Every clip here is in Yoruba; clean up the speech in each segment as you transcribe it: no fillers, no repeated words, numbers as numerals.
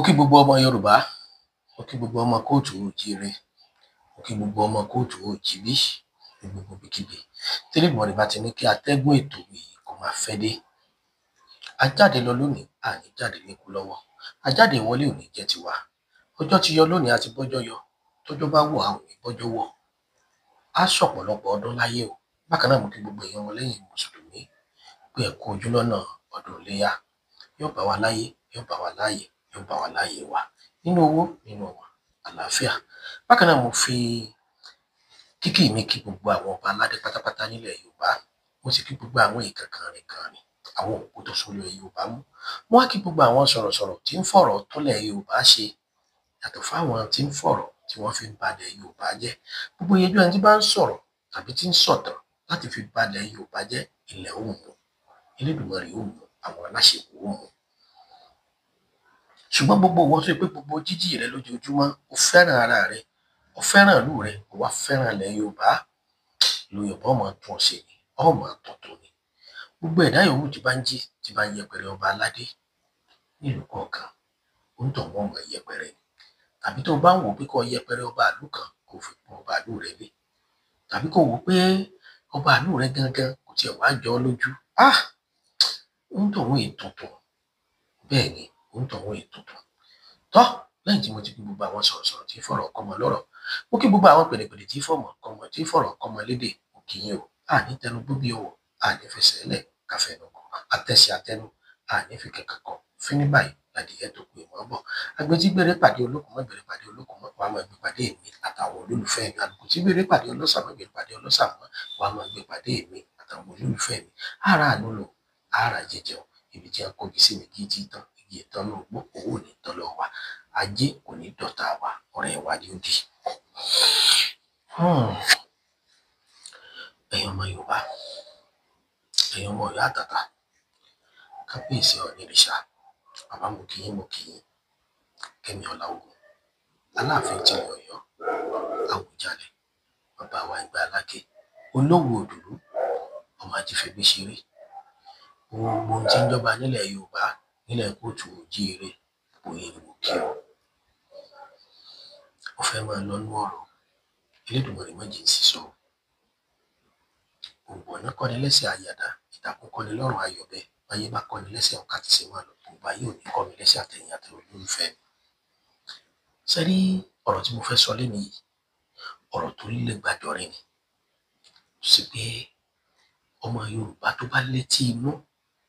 Mo kí gbogbo ọmọ Yorùbá, mo kí gbogbo ọmọ kóòtù òjíire, mo kí gbogbo ọmọ kóòtù òjíbí ní gbogbo ibikíbi. Tẹ́lẹ̀dùmarè bá ti ní kí atẹ́gùn ètò yìí kó máa fẹ́ dé. A jáde lọ lónìí, a ní jáde níkú lọ́wọ́. A jáde ìwọlé ò ní jẹ́ tiwa. Ọjọ́ ti yọ lónìí, a ti bọ́jọ́ yọ. Tọ́jọ́ bá wọ̀, a ò ní bọ́jọ́ wọ̀. A ṣọ̀pọ̀lọpọ̀ ọdún láyé o. Bákan náà mo kí gbogbo èèyàn ọmọlẹ́yìn Mùsùlùmí pé ẹ kú ojúlọ́nà ọdún iléyá. Yóò bá wa láyé, yóò bá wa láyé, yóò bá wa láyé wa. Nínú owó, nínú ọmọ, àlàáfíà. Bákan náà mo fi kíkí mi kí gbogbo àwọn ọba aládé pátápátá nílẹ̀ Yorùbá. Mo sì kí gbogbo àwọn ìkànkànrìnkànrìn, àwọn òkú tó sólẹ̀ Yorùbá mú. Mo wá kí gbogbo àwọn sọ̀rọ̀sọ̀rọ̀ tí ń fọ̀rọ̀ tólẹ̀ Yorùbá ṣe yàtọ̀ fáwọn tí ń fọ̀rọ̀ tí wọ́n fi ń balẹ̀ Yorùbá jẹ́. Gbogbo iyejú ẹni tí bá ń sọ̀rọ̀ tàbí tí ń sọ̀tàn láti fi balẹ̀ Yorùbá jẹ́, ilẹ̀ ó mú, Elédùmarè ó mú, àwọn aláṣepọ̀ ó mú. Ṣùgbọ́n gbogbo ìwọ tó ṣe pé gbogbo jíjí rẹ lójoojúmọ́, o fẹ́ràn ara rẹ, o fẹ́ràn ìlú rẹ, o wá fẹ́ràn ilẹ̀ Yorùbá, ìlú Yorùbá ó máa tún ọ ṣe ni, ó máa tuntun ni. Gbogbo ẹ̀dá yòówù tí bá ń jí, tí bá ń yẹpẹrẹ ọba aládé nílùú kọ̀ọ̀kan, ó ń tọ̀ wọ́n mọ̀ yẹpẹrẹ ni. Tàbí tó bá ń wò pé kó yẹpẹrẹ ọba ìlú kan, kó fi pọ́n ọba ìlú rẹ lé. Tàbí kó wò pé ọba ìlú rẹ gangan kò tiẹ̀ wá jọ ọ́ lójú. Ó ń tọ̀ wọ́n ètùtùn. Bẹ́ẹ̀ ni, ó ń tọ̀ wọ́n ètùtùn. Tọ́, lẹ́yìn tí mo ti kí gbogbo àwọn sọ̀rọ̀sọ̀rọ̀ tí ń fọ̀rọ̀ kọ́mọ lọ́rọ̀, mo kí gbogbo àwọn pèdèpèdè tí ń fọ̀rọ̀ kọ́mọ lédè, mo kí yín o. A ní tẹnu gbóbi ọwọ́, a ní fẹsẹ̀ lẹ̀ káfẹ́nu kọ, àtẹ̀sí àtẹnu, a ní fi kẹ̀kẹ́ kọ. Fíní báyìí ládìyẹ tó pé mọ́ bọ̀. Àgbẹ̀ tí gbére pàdé olókùn mọ́ gbére pàdé olókùn mọ́, wàá máa gbé pàdé mi àtàwọn olólùfẹ́ mi. Àlùkò tí gbére pàdé ọlọ́ṣà mọ́ gbére pàdé ọlọ́ṣà mọ́, wàá máa gbé pàdé mi àtàwọn olólùfẹ́ mi. Ara àánú lò, ara jẹjẹun, ibi tí a kó igi sí ni kí jí tán, igi ìtàn náà gbó, owó ní tán lọ wa. Ajé kò ní dọ̀tá wa, ọ̀rẹ́ wa ni ó di. Ẹ̀yin ọmọ Yorùbá, ẹ̀yin ọmọ Ọ̀yọ́ àtàtà, kábíyèsí Ọ̀ọ̀nìrìṣà, bàbá mo kí yín, Kẹ́mi Ọláogun, Aláàfin tilẹ̀ Ọ̀yọ́, Àwùjalẹ̀, bàbá wa Ìgbà Aláké, Olówú Òdùlú, ọmọ Ajífẹ́gbé ṣeré. Gbogbo ohun tí ń jọba nílẹ̀ Yorùbá, nílẹ̀ kóòtù òjíire, òye ni mo kí ọ. Mo fẹ́ máa lọ nú ọ̀rọ̀, Elédùmarè má jẹ́ n sísọ. Gbogbo ọ̀nà kọ́ni lẹ́sẹ̀ àyàdá, ìtàkùn kọ́ni lọ́rùn ayọ̀bẹ, báyé bá kọ́ni lẹ́sẹ̀ ọ̀kà tí ṣe máa lọ, gbogbo ayé ò ní kọ́ mi lẹ́sẹ̀ àtẹ̀yìn àti olólùfẹ́ mi. Ṣé rí ọ̀rọ̀ tí mo fẹ́ sọ lénìí yìí, ọ̀rọ̀ tó lè gbàjọrin ni. Sí pé ọmọ Yorùbá tó bá létí inú,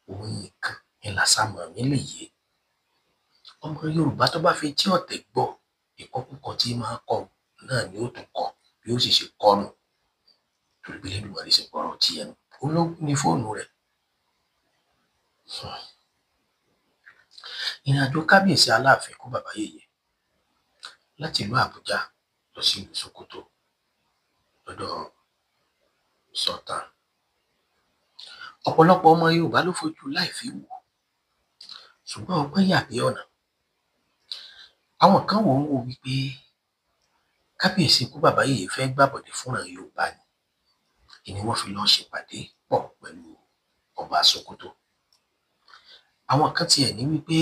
òun nìkan ni làsámọ̀ mi lè yé. Ọmọ Yorùbá tó bá fi tí ọ̀tẹ̀ gbọ́, ìkọkúkọ tí máa kọ náà ni ó tún kọ bí ó sì ṣe kọnu. Torí bí Elédùmarè ṣe gbọ́rọ̀ tí ẹnu, ológun ní fóònù rẹ̀. Ìrìnàjò kábíyèsí Aláàfin kú bàbá yèyé láti ìlú Àbújá lọ sí ìlú Sókótó lọ́dọ̀ Sultan. Ọ̀pọ̀lọpọ̀ ọmọ Yorùbá ló fojú láìfí wò, ṣùgbọ́n ọgbọ́n yà bí ọ̀nà. Àwọn kan wò ó wò wípé kábíyèsí kú bàbá yèyé fẹ́ gbàbọ̀dé fúnran Yorùbá ni. Ìní wọ́n fi lọ ṣèpàdé pọ̀ pẹ̀lú ọba Sókótó. Àwọn kan tiẹ̀ ní wípé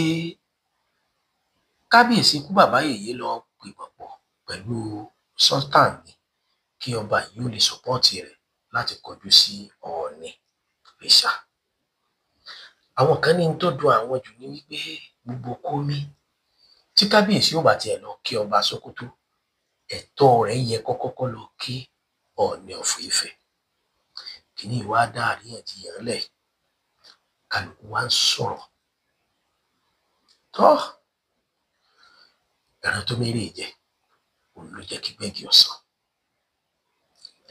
kábíyèsí kú bàbá yèyé lọ gbìmọ̀ pọ̀ pẹ̀lú Sultan ni kí ọba yìí ó lè sọ́pọ́ọ̀tì rẹ̀ láti kọjú sí Ọọ̀nìrìṣà. Àwọn kan ní tó dùn àwọn jù ní wípé gbogbo kómi tí kábíyèsí ó bá tiẹ̀ lọ kí ọba Sókótó, ẹ̀tọ́ rẹ̀ yẹ kọ́kọ́ lọ kí Ọọ̀nì of Ifẹ̀. Kìíní wá dá àríyànjiyàn lẹ̀, kálukú wá ń sọ̀rọ̀. Tọ́, ẹran tó mérè jẹ, òun ló jẹ́ kí gbẹ́gi ọ̀sán.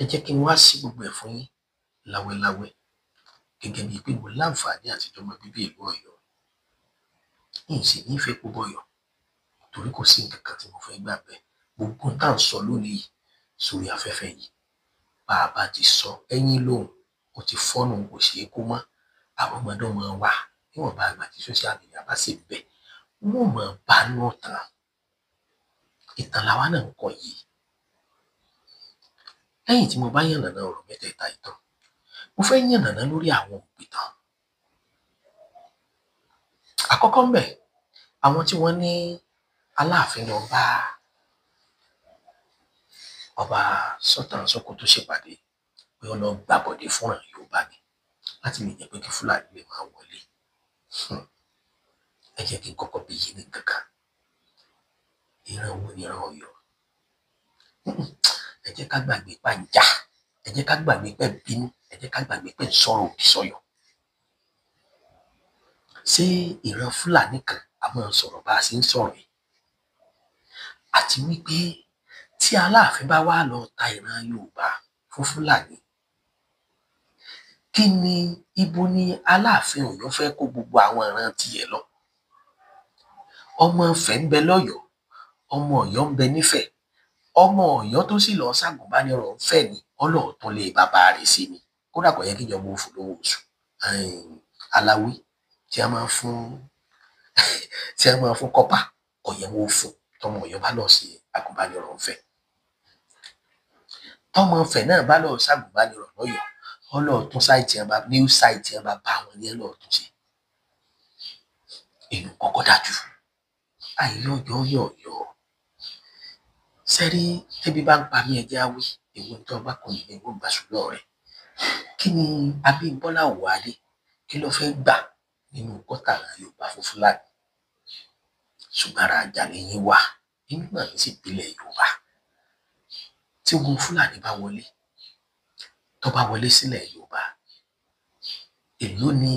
Ẹ jẹ́ kí n wá sí gbogbo ẹ̀ fún yín láwẹ́láwẹ́, gẹ́gẹ́ bíi pé mo láǹfààní àtijọ́ ọmọ bíbí ìlú Ọ̀yọ́. Yìí sì ní ìfẹ́ kó bọ̀yọ̀, torí kò sí nǹkan kan tí mo fẹ́ gbà bẹ́ẹ̀. Gbogbo tá à ń sọ lónìí sórí afẹ́fẹ́ yìí, bá a bá ti sọ ẹ̀yìn lóhùn, ó ti fọ́nù, kò ṣeé kó mọ́. Àwọn ọmọdé máa wà níwọ̀nba àgbà tí social media bá sì bẹ̀, wọ́n máa bá nù tán. Ìtàn làwa náà ń kọ yìí. Lẹ́yìn tí mo bá yànnàná ọ̀rọ̀ mẹ́tẹ̀ẹ̀ta ìtàn, mo fẹ́ yànnàná lórí àwọn òpìtàn. Àkọ́kọ́ ńbẹ̀, àwọn tí wọ́n ní Aláàfin lọ bá ọba Sultan Sokoto ṣèpàdé pé ó lọ gbàbọ̀dé fúnra Yorùbá ni láti lè jẹ́ pé kí Fúlàní lè máa wọlé. Ẹ jẹ́ kí n kọ́kọ́ bí yín ní kankan. Ìran wo ni ìran Ọ̀yọ́? Ẹ jẹ́ ká gbàgbé pàǹjà, ẹ jẹ́ ká gbàgbé pé bínú, ẹ jẹ́ ká gbàgbé pé sọ̀rọ̀ òdì sọ́yọ́. Ṣé ìran Fúlàní kan a máa sọ̀rọ̀ bá a ṣe ń sọ̀rọ̀ yìí? Àti wípé tí Aláàfin bá wá lọ ta ìran Yorùbá fún Fúlàní, kí ni ibo ni Aláàfin Ọ̀yọ́ fẹ́ kó gbogbo àwọn ìran tiẹ̀ lọ? Ọmọ Ifẹ̀ ń bẹ lọ́yọ̀ọ́, ọmọ Ọ̀yọ́ ń bẹ nífẹ̀ẹ́, ọmọ Ọ̀yọ́ tó sì lọ ṣàgùnbánirọ̀ ń fẹ́ ni ọlọ́ọ̀tún lè bàbá rẹ̀ sí ni. Kódà kò yẹ kí ìjọba òfin lówó oṣù aláwí tí a máa fún kọ́pà kò yẹ wọ́n fún tọmọ Ọ̀yọ́ bá lọ sí àgùnbánirọ̀ ń fẹ́. Tọmọ Ifẹ̀ náà bá lọ ṣàgùnbánirọ̀ lọ́yọ̀ọ́ ọlọ́ọ̀tún sáìtì ẹ̀ bá ní sáìtì ẹ̀ bá bá wọn ní ẹlọ́ọ̀tún ṣe. Èyí kọ́kọ́ dájú. Àìyọ́yọ́yọ̀yọ́ sẹ́rí tẹ́bí bá ń parí ẹjẹ́ àwí èwo tó bá kọ ní ẹgbẹ́ gbàsúlọ̀ rẹ̀. Kí ni Abímbọ́lá Òwòadé kí ló fẹ́ gbà nínú kọ́tà Yorùbá fún Fúlàní? Ṣùgbọ́n ara àjàlẹ̀ yín wà nínú náà ní sì ìpínlẹ̀ Yorùbá. Tí ogun Fúlàní bá wọlé, tó bá wọlé sílẹ̀ Yorùbá, èló ni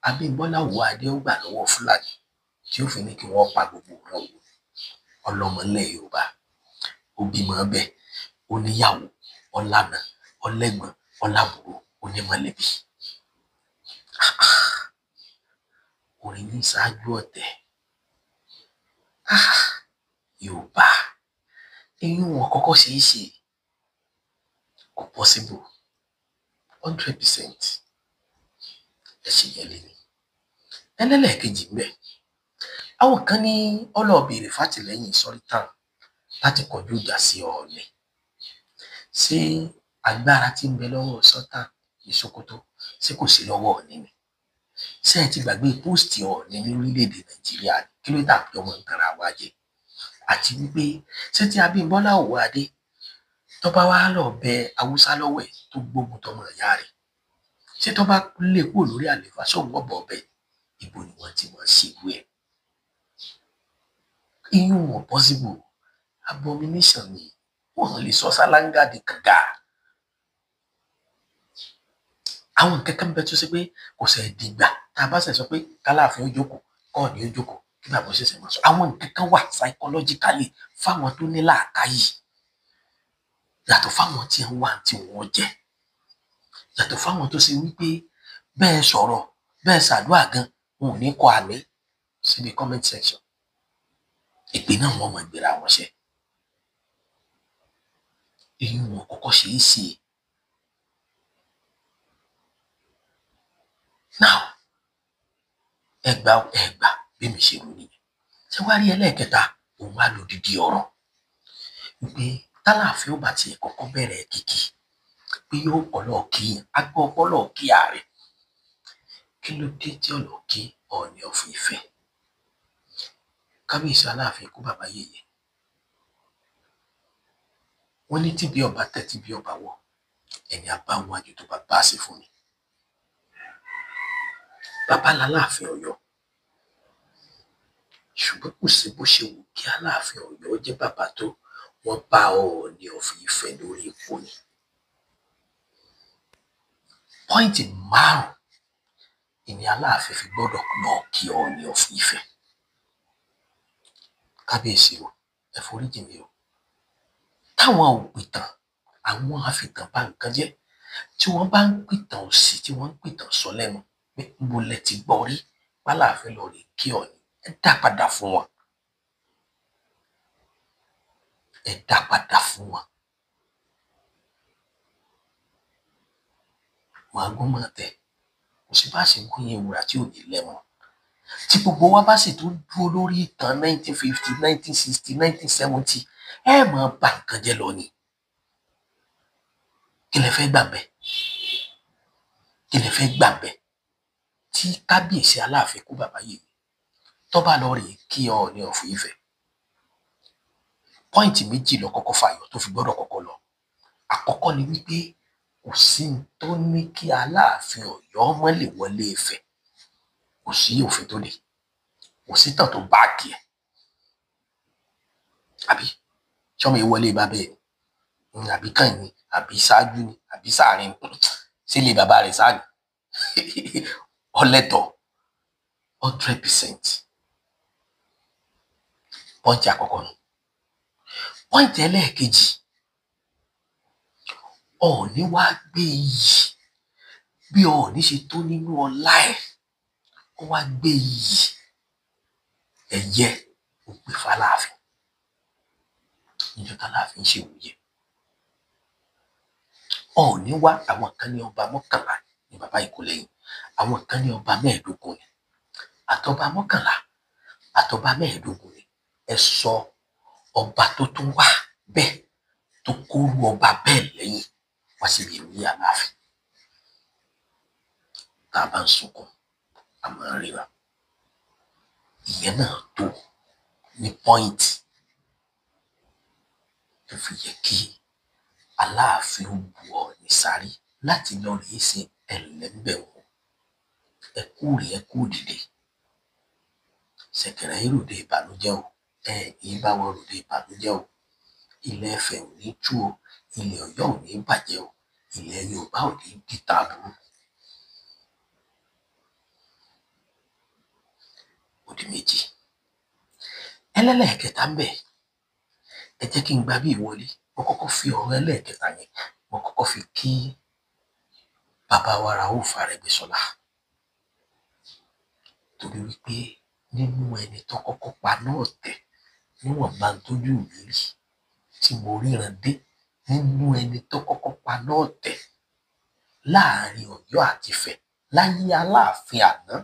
Abímbọ́lá Òwòadé ó gbà lọ́wọ́ Fúlàní tí ó fi ní kí wọ́n pa gbogbo ọ̀rọ̀ wò? Ọlọ́mọ ilẹ̀ Yorùbá, ó bímọ bẹ́ẹ̀, ó níyàwó, ọlànà, ọlẹ́gbọ̀n, ọlábùrò, onímọ̀lẹ́bí. Orin ní ṣáájú ọ̀tẹ̀. Yorùbá, eyín wọn kọ́kọ́ ṣe é ṣe kò possible 100%. Ẹ ṣe yẹn lé ní. Ẹlẹ́lẹ́ẹ̀kejì ń bẹ. Àwọn kan ní ọlọ́ọ̀bẹ̀rẹ̀ fàtìlẹ́yìn Sultan láti kọjú ìjà sí Ọọ̀ni. Ṣé agbára tí ń bẹ lọ́wọ́ Sultan ní Sokoto ṣé kò sí lọ́wọ́ Ọọ̀ni ni? Ṣé ẹ ti gbàgbé póòstì Ọọ̀ni ní orílẹ̀-èdè Nàìjíríà kí ló dàbí ọmọ nǹkan wa jẹ? Àti wípé ṣé tí Abímbọ́lá Òwòadé tó bá wá lọ bẹ Haúsá lọ́wọ́ ẹ̀ tó gbógun tọmọ ìyá rẹ̀, ṣé tó bá lè kúrò lórí àlééfà sóhun ọ̀bọ̀ ọbẹ̀ ibo ni wọ́n ti mọ̀ sí ìwé ẹ̀? Iyún wọn possible, abomination ni wọ́n lè sọ sálángà di kànga. Àwọn nǹkan kan bẹ tó ṣe pé kò ṣe dìgbà tá a bá ṣe sọ pé k'Aláàfin ó jókòó k'Ọọ̀ni ó jókòó kí bàbá ṣẹ̀ṣẹ̀ máa sọ. Àwọn nǹkan kan wà psychologically fáwọn tó ní làákàyè yàtọ̀ fáwọn tí ń wá tí wọ́n jẹ, yàtọ̀ fáwọn tó ṣe wípé bẹ́ẹ̀ sọ̀rọ̀ bẹ́ẹ̀ ṣàdúrà gan wọn ò ní kọ àmì síbi comment section. Ìpè náà wọ́n mọ̀ gbéra wọn ṣe. Èyí wọn kọ́kọ́ ṣe é ṣe. Now ẹgbà bí mi ṣe rò nìyẹn. Ṣé wá rí ẹlẹ́ẹ̀kẹta òun wá lò dídí ọ̀rọ̀ wípé t'Aláàfin ó bá tiẹ̀ kọ́kọ́ bẹ̀rẹ̀ kìkì pé yóò kọ́lọ̀ kí agbọ́ ọpọlọ̀ kí ààrẹ. Kí ló dé tí ọ̀lọ́ kí Ọọ̀ni of Ifẹ̀? Kábíyèsí Aláàfin kú bàbá yèyé. Wọ́n ní tí bí ọba tẹ́ tí bí ọba wọ̀ ẹni àbáwọn àjò tó bá bá sí fún ni. Bàbá l'Aláàfin Ọ̀yọ́, ṣùgbọ́n kò sí bó ṣe wù kí Aláàfin Ọ̀yọ́ jẹ́ bàbá tó, wọ́n bá Ọọ̀ni of Ifẹ̀ lórí ipò ni. Pọ́ìntì 5 ìní Aláàfin fi gbọ́dọ̀ lọ kí Ọọ̀ni of Ifẹ̀. Kábíyèsí o, ẹ foríjì mi o. Táwọn òpìtàn, àwọn afìtàn bá nǹkan jẹ́, tí wọ́n bá ń pìtàn òsì, tí wọ́n ń pìtàn sọ lẹ́nu pé mo lẹ ti gbọ́ rí p'Aláàfin lọ rè kí Ọọ̀ni, ẹ dá padà fún wọn. Ẹ dá padà fún wọn. Wọn agún máa tẹ̀, kò sí bá ṣe gún yín ewúrà tí ò ní lẹ́mọ̀. Tí gbogbo wa bá sì tún dúró lórí ìtàn 1950, 1960, 1970, ẹ máa bà nǹkan jẹ́ lọ ni. Kí lẹ fẹ́ gbà bẹ́ẹ̀? Kí lẹ fẹ́ gbà bẹ́ẹ̀? Tí kábíyèsí Aláàfin kú bàbá yèyé tó bá lọ rè kí Ọọ̀ni of Ifẹ̀, pọ́ìntì méjì lọ kọ́kọ́ fàyọ tó fi gbọ́dọ̀ kọ́kọ́ lọ. Àkọ́kọ́ ni wípé kò sí n tó ní kí Aláàfin Ọ̀yọ́ má lè wọlé Ifẹ̀, kò sí òfin tó dé, kò sí ìtàn tó báàkì ẹ̀. Àbí ṣọ́mọ yìí wọlé bàbá ẹ̀ ni àbí kàn ní àbí ṣáájú ni àbí sáàrin sí ilé bàbá rẹ̀ sáà ni ọlẹ́tọ̀ 100%. Pọ́ìntì àkọ́kọ́ nù. Pọ́ìntì ẹlẹ́ẹ̀kejì, Ọọ̀ni wá gbé iyì bí Ọọ̀ni ṣe tó nínú ọlá ẹ̀, ó wá gbé iyì ẹ̀yẹ ó gbé f'Aláàfin níjọ́ t'Aláàfin ṣe ìwúyè. Ọọ̀ni wá, àwọn kan ní ọba 11 ní bàbá Ìkólẹ́yìn, àwọn kan ní ọba 15 ni, àtọba 11 àtọba 15 ni. Ẹ sọ ọba tó tún wá bẹ́ẹ̀ tó kórú ọba bẹ́ẹ̀ lẹ́yìn wá síbi ìwúyè Aláàfin. Tá a bá ń sunkún a máa ń ríra. Ìyẹn náà tó ní pọ́ìntì tó fi yẹ kí Aláàfin ó bu Ọọ̀ni sárí láti lọ rèé ṣe ẹlẹ́mbẹ̀wọ̀n. Ẹ kú rèé ẹ kú dìde, ṣẹ̀kẹ̀rẹ̀ yín ròde ìbànújẹ́ o, ẹ ní bá wọn ròde ìbànújẹ́ o. Ilẹ̀ Ifẹ̀ ò ní tú o, ilẹ̀ Ọ̀yọ́ ò ní bàjẹ́ o, ilẹ̀ Yorùbá ò ní dìtà burú. Ó di méjì. Ẹlẹ́lẹ́ẹ̀kẹta ń bẹ, ẹ jẹ́ kí n gba bí ìwọlé. Mo kọ́kọ́ fi ọ̀rọ̀ ẹlẹ́ẹ̀kẹta yẹn mo kọ́kọ́ fi kí bàbá wa Rauf Arẹ́gbẹ́ṣọlá, torí wípé nínú ẹni tó kọ́kọ́ paná ọ̀tẹ̀ níwọ̀nba tójú mi rí tí mo ríran dé, nínú ẹni tó kọ́kọ́ paná ọ̀tẹ̀ láàrin Ọ̀yọ́ àti Ifẹ̀ láyé Aláàfin àná,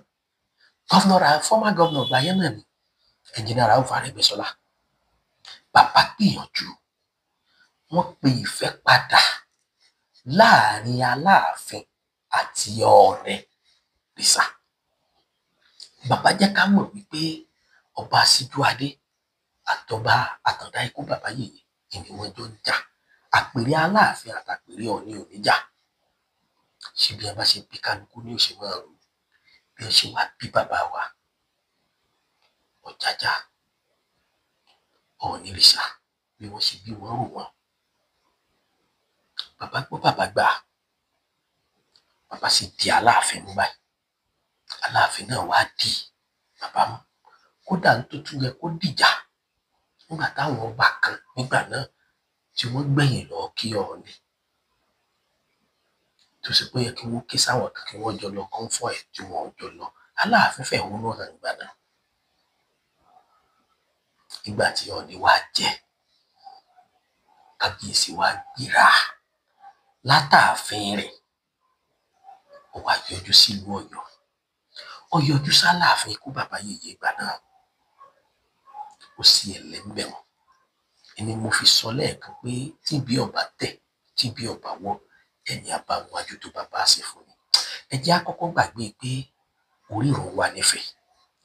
former governor gbàyẹn náà ni Engineer Rauf Arẹ́gbẹ́ṣọlá. Bàbá gbìyànjú, wọ́n pe ìfẹ́ padà láàrin Aláàfin àti Ọọ̀nìrìṣà. Bàbá jẹ́ ká mọ̀ wípé ọba Síjúadé àtọba Àtàndá Ikú bàbá Yèyé ni wọ́n jọ ń jà. Àpèrè Aláàfin àtàpèrè Ọọ̀ni ò ní jà. Ṣé bí a bá ṣe bí kálukú ní òṣè máa rò, bí ó ṣe wá bí bàbá wa Ọ̀jájá Ọọ̀nìrìṣà bí wọ́n ṣe bí wọ́n rò wọ́n. Bàbá gbọ́ bàbá gbà, bàbá sì di Aláàfin mú báyìí. Aláàfin náà wá di bàbá mú. Kódà tó tún yẹ kó dìjà nígbà táwọn ọba kan nígbà náà tí wọ́n gbẹ̀yìn lọ kí Ọọ̀ni, tó sì pé yẹ kí wọ́n ké sáwọn kan kí wọ́n jọ lọ kọ́ńfọ̀ ẹ̀ tí wọ́n jọ lọ. Aláàfin fẹ̀hónú hàn nígbà náà. Nígbà tí Ọọ̀ni wá jẹ, kábíyèsí wá gbéra látààfin rẹ̀, ó wá yọjú sílùú Ọ̀yọ́. Ó yọjú s'Aláàfin Ikú bàbá Yèyé ìgbà náà, ó sì ẹlẹ́mbẹ̀wọ̀n. Ẹni mo fi sọ lẹ́ẹ̀kan pé tíbi ọba tẹ̀ tíbi ọba wọ́ ẹni àbáwájú tó bàbá ṣe fún ni. Ẹ jẹ́ á kọ́kọ́ gbàgbé pé orírun wà nífẹ̀ẹ́,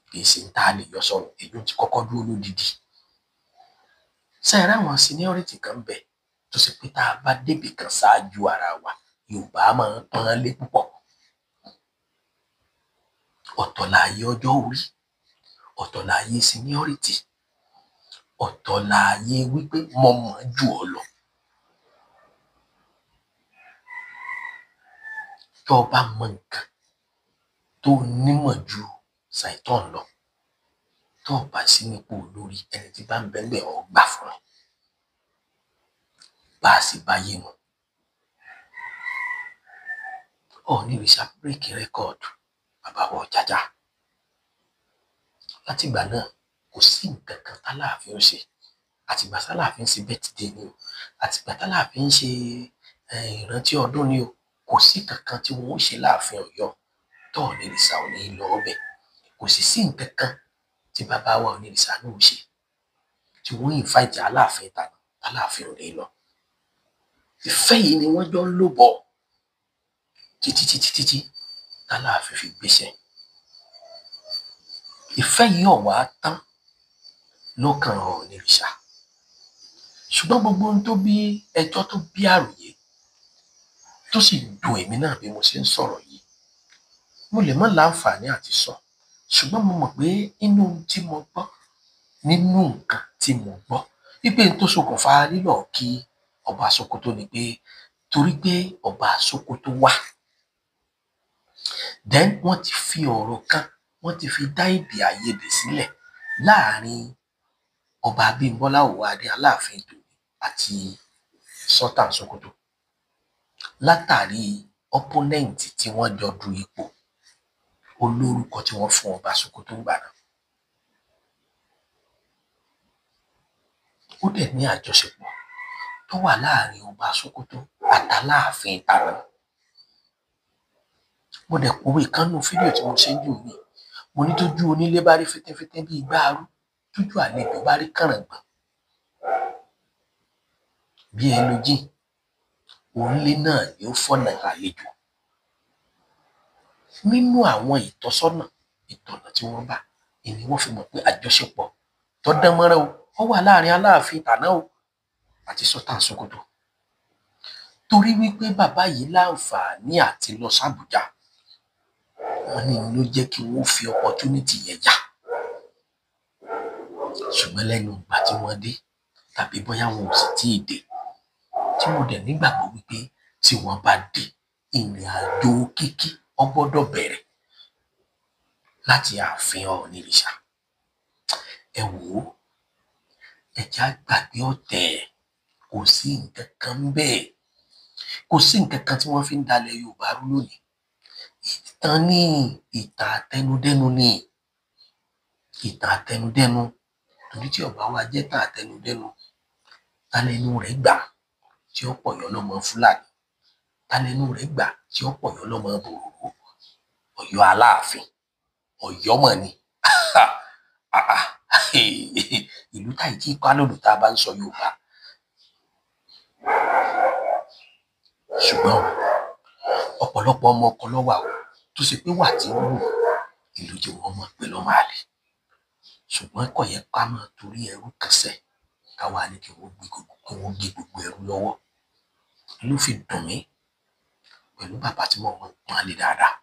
kì í ṣe ń tá a lè yọ sọ̀rọ̀, èyí ti kọ́kọ́ dúró lódìdí. Ṣẹ́ẹ̀rẹ́ àwọn seniority kan bẹ̀ tó ṣe pé tá a bá débì kan ṣáájú ara wa, Yorùbá máa ń pọ́n lé púpọ̀. Ọ̀tọ̀ láàyè ọjọ́ orí, ọ̀tọ̀ láàyè seniority, ọ̀tọ̀ láàyè wípé mo mọ̀ jù ọ lọ. Tó o bá mọ nǹkan tó nímọ̀ ju Ṣàìtàn lọ, tó o bá sí nípò olórí, ẹni tí bá ń bẹ́ẹ̀ ọ gbà fún ẹ. Bá a sì báyé mu. Ọọ̀nìrìṣà break record bàbá wa Ọ̀jájá. Látìgbà náà kò sí nǹkan kan t'Aláàfin ó ṣe. Àtìgbà t'Aláàfin ṣe birthday ni o, àtìgbà t'Aláàfin ṣe ìrántí ọdún ni o, kò sí kankan tí wọ́n ó ṣe láàfin Ọ̀yọ́ t'Ọọ̀nìrìṣà ò ní lọ ọbẹ̀. Kò sì sí nǹkan kan tí bàbá wa Ọọ̀nìrìṣà náà ó ṣe tí wọ́n invite Aláàfin tàbí Aláàfin ò ní lọ. Ìfẹ́ yìí ni wọ́n jọ ń lò bọ̀ títí t'Aláàfin fi gbéṣẹ́. Ìfẹ́ yìí ò wá tán lọ́kàn Ọọ̀nìrìṣà. ṣùgbọ́n gbogbo ohun tó bí ẹjọ́ tó bí àròyé tó sì dùn èmi náà bí mo ṣe ń sọ̀rọ̀ yìí, mo lè má láǹfààní àti sọ, ṣùgbọ́n mo mọ̀ pé inú ohun tí mo gbọ́, nínú nǹkan tí mo gbọ́, wípé n tó ṣokùnfà lílọ kí ọba Sókótó ni pé torí pé ọba Sókótó wà. Then wọ́n ti fi ọ̀rọ̀ kan, wọ́n ti fi dá èdè àìyedè sílẹ̀ láàrin ọba Abímbọ́lá Òwòadé Aláàfin tòní àti Sultan Sókótó látàrí opponent tí wọ́n jọ du ipò olórúkọ tí wọ́n fún ọba Sókótó ńgbà náà. Ó dẹ̀ ní àjọṣepọ̀ tó wà láàrin ọba Sókótó àtàláàfin tàná. Mo dẹ̀ pòwe kan nínú fídíò tí mo ṣe ń jò ní, mo ní tójú onílé bá rí fétéfété bí igbá arú, tójú àlejò bá rí kànràngbọ̀n bí ẹlòjì, onílé náà ni ó fọ̀nà àlejò. Nínú àwọn ìtọ́sọ́nà ìtọ̀nà tí wọ́n bá ni wọ́n fi mọ̀ pé àjọṣepọ̀ tó dán mọ́rán ó wà láàrin Aláàfin tàná àti Sultan Sókótó. Torí wípé bàbá yìí láǹfààní àti lọ s'Àbújá, wọ́n ní ló jẹ́ kí wọ́n fi opportunity yẹn jà. Ṣùgbọ́n lẹ́nu ìgbà tí wọ́n dé, tàbí bóyá wọn ò sì tíì dé, tí mo dẹ̀ nígbàgbọ́ wípé tí wọ́n bá dé, ìrìn àjò kíkí ó gbọ́dọ̀ bẹ̀rẹ̀ láti ààfin Ọ̀ọ̀nìrìṣà. Ẹ wò ó, ẹ jẹ́ á gbàgbé ọ̀tẹ̀, kò sí nǹkan kan ńbẹ̀, kò sí nǹkan kan tí wọ́n fi ń dalẹ̀ Yorùbá rú lónìí. Ìtàn ni, ìtàn àtẹnudẹ́nu ni, ìtàn àtẹnudẹ́nu. Torí tí ó bá wá jẹ́ ìtàn àtẹnudẹ́nu, ta lẹnu rẹ̀ gbà tí ó pọ̀yọ́ lọ́mọ Fúlàní, ta lẹnu rẹ̀ gbà tí ó pọ̀yọ́ lọ́mọ Bòròró? Ọ̀yọ́ Aláàfin, Ọ̀yọ́ mọ̀ ni. Ìlú táì tí ká lòlù tá a bá ń sọ Yorùbá. Ṣùgbọ́n ọ̀pọ̀lọpọ̀ ọmọ ọkọ ló wà tó ṣe pé wà tí ń wù ìlú tí wọ́n mọ̀ pé lọ́mọ àlè. Ṣùgbọ́n kò yẹ ká máa torí ẹrú kẹsẹ̀ ká wá ní kí wọ́n gé gbogbo ẹrú lọ́wọ́. Ló fi dùn mí pẹ̀lú bàbá tí mo mọ̀ ń pọ́n lé dáadáa